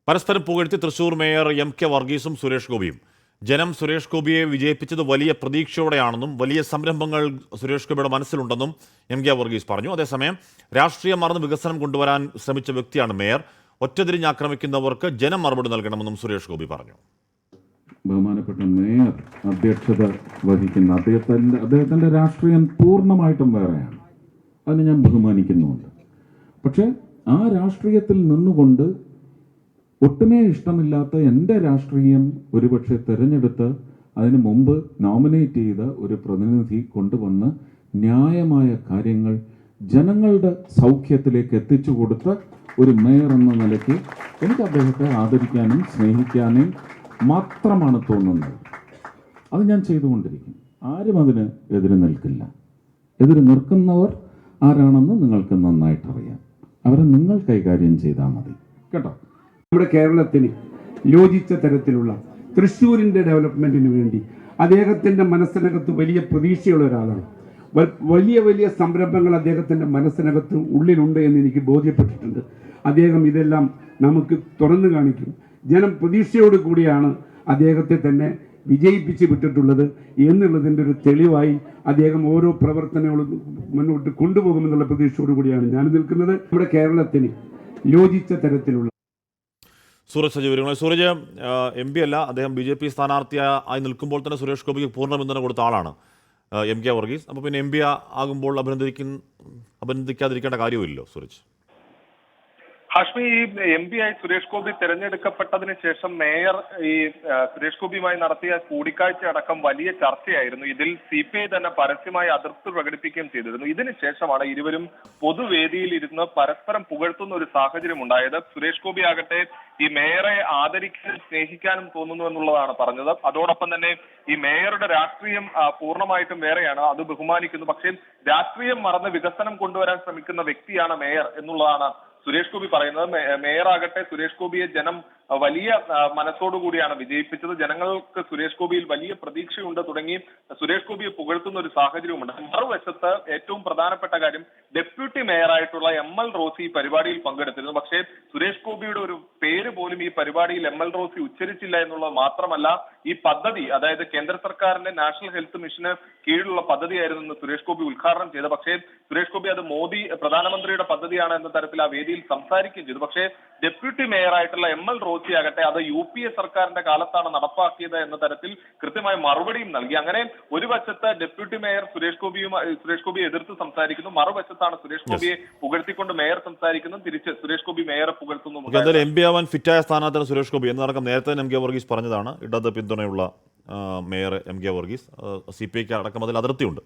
പരസ്പരം പുകഴ്ത്തി Thrissur mayor MK. വർഗീസും Suresh ഗോപിയും. ജനം സുരേഷ് ഗോപിയെ വിജയിപ്പിച്ചത് വലിയ പ്രതീക്ഷയോടെയാണെന്നും വലിയ സംരംഭങ്ങൾ സുരേഷ് ഗോപിയുടെ മനസ്സിലുണ്ടെന്നും എം.കെ. വർഗീസ് പറഞ്ഞു. അതേസമയം രാഷ്ട്രീയം മറന്ന് വികസനം കൊണ്ടുവരാൻ ശ്രമിച്ച വ്യക്തിയാണ് മേയർ. ഒറ്റതിരിഞ്ഞാക്രമിക്കുന്നവർക്ക് ജനം മറുപടി നൽകണമെന്നും സുരേഷ് ഗോപി പറഞ്ഞു. ബഹുമാനപ്പെട്ട മേയർ അധ്യക്ഷത വഹിക്കുന്ന അദ്ദേഹത്തിൻ്റെ രാഷ്ട്രീയം പൂർണ്ണമായിട്ടും വേറെയാണ്. അതിന് ഞാൻ ബഹുമാനിക്കുന്നുമുണ്ട്. പക്ഷേ ആ രാഷ്ട്രീയത്തിൽ നിന്നുകൊണ്ട് ഒട്ടുമേ ഇഷ്ടമില്ലാത്ത എൻ്റെ രാഷ്ട്രീയം ഒരുപക്ഷെ തിരഞ്ഞെടുത്ത് അതിനു മുമ്പ് നോമിനേറ്റ് ചെയ്ത ഒരു പ്രതിനിധി കൊണ്ടുവന്ന് ന്യായമായ കാര്യങ്ങൾ ജനങ്ങളുടെ സൗഖ്യത്തിലേക്ക് എത്തിച്ചു കൊടുത്ത ഒരു മേയർ എന്ന നിലയ്ക്ക് എനിക്ക് അദ്ദേഹത്തെ ആദരിക്കാനും സ്നേഹിക്കാനും മാത്രമാണ് തോന്നുന്നത്. അത് ഞാൻ ചെയ്തുകൊണ്ടിരിക്കും. ആരും അതിന് എതിര് നിൽക്കില്ല. എതിര് നിൽക്കുന്നവർ ആരാണെന്ന് നിങ്ങൾക്ക് നന്നായിട്ട് അറിയാം. അവരെ നിങ്ങൾ കൈകാര്യം ചെയ്താൽ മതി കേട്ടോ. നമ്മുടെ കേരളത്തിന് യോജിച്ച തരത്തിലുള്ള തൃശ്ശൂരിൻ്റെ ഡെവലപ്മെൻറ്റിന് വേണ്ടി അദ്ദേഹത്തിൻ്റെ മനസ്സിനകത്ത് വലിയ പ്രതീക്ഷയുള്ള ഒരാളാണ്. വലിയ വലിയ സംരംഭങ്ങൾ അദ്ദേഹത്തിൻ്റെ മനസ്സിനകത്ത് ഉള്ളിലുണ്ട് എന്ന് എനിക്ക് ബോധ്യപ്പെട്ടിട്ടുണ്ട്. അദ്ദേഹം ഇതെല്ലാം നമുക്ക് തുറന്നു കാണിക്കും. ജനം പ്രതീക്ഷയോട് കൂടിയാണ് അദ്ദേഹത്തെ തന്നെ വിജയിപ്പിച്ച് വിട്ടിട്ടുള്ളത് എന്നുള്ളതിൻ്റെ ഒരു തെളിവായി അദ്ദേഹം ഓരോ പ്രവർത്തനങ്ങളും മുന്നോട്ട് കൊണ്ടുപോകുമെന്നുള്ള പ്രതീക്ഷയോട് കൂടിയാണ് ഞാൻ നിൽക്കുന്നത്. നമ്മുടെ കേരളത്തിന് യോജിച്ച തരത്തിലുള്ള സൂരജ് വിവരങ്ങൾ. സൂരജ് എം.പി. അല്ല, അദ്ദേഹം ബി.ജെ.പി. സ്ഥാനാർത്ഥിയായി നിൽക്കുമ്പോൾ തന്നെ സുരേഷ് ഗോപിക്ക് പൂർണ്ണ പിന്തുണ കൊടുത്ത ആളാണ് എം.കെ. വർഗീസ്. അപ്പോൾ പിന്നെ എം.പി. ആകുമ്പോൾ അഭിനന്ദിക്കാതിരിക്കേണ്ട കാര്യമില്ലല്ലോ സൂരജ്. ഹാഷ്മി, ഈ എം.പി. ആയി സുരേഷ് ഗോപി തെരഞ്ഞെടുക്കപ്പെട്ടതിന് ശേഷം മേയർ ഈ സുരേഷ് ഗോപിയുമായി നടത്തിയ കൂടിക്കാഴ്ച അടക്കം വലിയ ചർച്ചയായിരുന്നു. ഇതിൽ CPI തന്നെ പരസ്യമായി അതൃപ്തി പ്രകടിപ്പിക്കുകയും ചെയ്തിരുന്നു. ഇതിന് ശേഷമാണ് ഇരുവരും പൊതുവേദിയിൽ ഇരുന്ന് പരസ്പരം പുകഴ്ത്തുന്ന ഒരു സാഹചര്യം ഉണ്ടായത്. സുരേഷ് ഗോപി ആകട്ടെ ഈ മേയറെ ആദരിക്കാനും സ്നേഹിക്കാനും തോന്നുന്നു എന്നുള്ളതാണ് പറഞ്ഞത്. അതോടൊപ്പം തന്നെ ഈ മേയറുടെ രാഷ്ട്രീയം പൂർണ്ണമായിട്ടും വേറെയാണ്, അത് ബഹുമാനിക്കുന്നു. പക്ഷേ രാഷ്ട്രീയം മറന്ന് വികസനം കൊണ്ടുവരാൻ ശ്രമിക്കുന്ന വ്യക്തിയാണ് മേയർ എന്നുള്ളതാണ് സുരേഷ് ഗോപി പറയുന്നത്. മേയർ ആകട്ടെ സുരേഷ് ഗോപിയെ ജനം വലിയ മനസ്സോടുകൂടിയാണ് വിജയിപ്പിച്ചത്. ജനങ്ങൾക്ക് സുരേഷ് ഗോപിയിൽ വലിയ പ്രതീക്ഷയുണ്ട് തുടങ്ങി സുരേഷ് ഗോപിയെ പുകഴ്ത്തുന്ന ഒരു സാഹചര്യമുണ്ട്. മറുവശത്ത് ഏറ്റവും പ്രധാനപ്പെട്ട കാര്യം ഡെപ്യൂട്ടി മേയറായിട്ടുള്ള ML റോസി ഈ പരിപാടിയിൽ പങ്കെടുത്തിരുന്നു. പക്ഷേ സുരേഷ് ഗോപിയുടെ ഒരു പേര് പോലും ഈ പരിപാടിയിൽ ML റോസി ഉച്ചരിച്ചില്ല എന്നുള്ളത് മാത്രമല്ല, ഈ പദ്ധതി അതായത് കേന്ദ്ര സർക്കാരിന്റെ നാഷണൽ ഹെൽത്ത് മിഷന് കീഴിലുള്ള പദ്ധതിയായിരുന്നു സുരേഷ് ഗോപി ഉദ്ഘാടനം ചെയ്തത്. പക്ഷേ സുരേഷ് ഗോപി അത് മോദി പ്രധാനമന്ത്രിയുടെ പദ്ധതിയാണ് എന്ന തരത്തിൽ ആ വേദിയിൽ സംസാരിക്കുകയും ചെയ്തു. പക്ഷേ ഡെപ്യൂട്ടി മേയറായിട്ടുള്ള ML റോസി ആകട്ടെ അത് UPA സർക്കാരിന്റെ കാലത്താണ് നടപ്പാക്കിയത് എന്ന തരത്തിൽ കൃത്യമായ മറുപടിയും നൽകി. അങ്ങനെ ഒരു വശത്ത് ഡെപ്യൂട്ടി മേയർ സുരേഷ് ഗോപിയെ എതിർത്ത് സംസാരിക്കുന്നു, മറുവശത്താണ് സുരേഷ് ഗോപിയെ പുകഴ്ത്തിക്കൊണ്ട് മേയർ സംസാരിക്കുന്നു, തിരിച്ച് സുരേഷ് ഗോപി മേയറെ പുകഴ്ത്തുന്നു. എന്തായാലും എം.പി. ആവാൻ ഫിറ്റായ സ്ഥാനാർത്ഥിയാണ് സുരേഷ് ഗോപി എന്നടക്കം നേരത്തെ എം.കെ. വർഗീസ് പറഞ്ഞതാണ്. ഇടത് പിന്തുണയുള്ള മേയർ എം.കെ. വർഗീസ്. CPIക്ക് അടക്കം അതിൽ അതിർത്തിയുണ്ട്.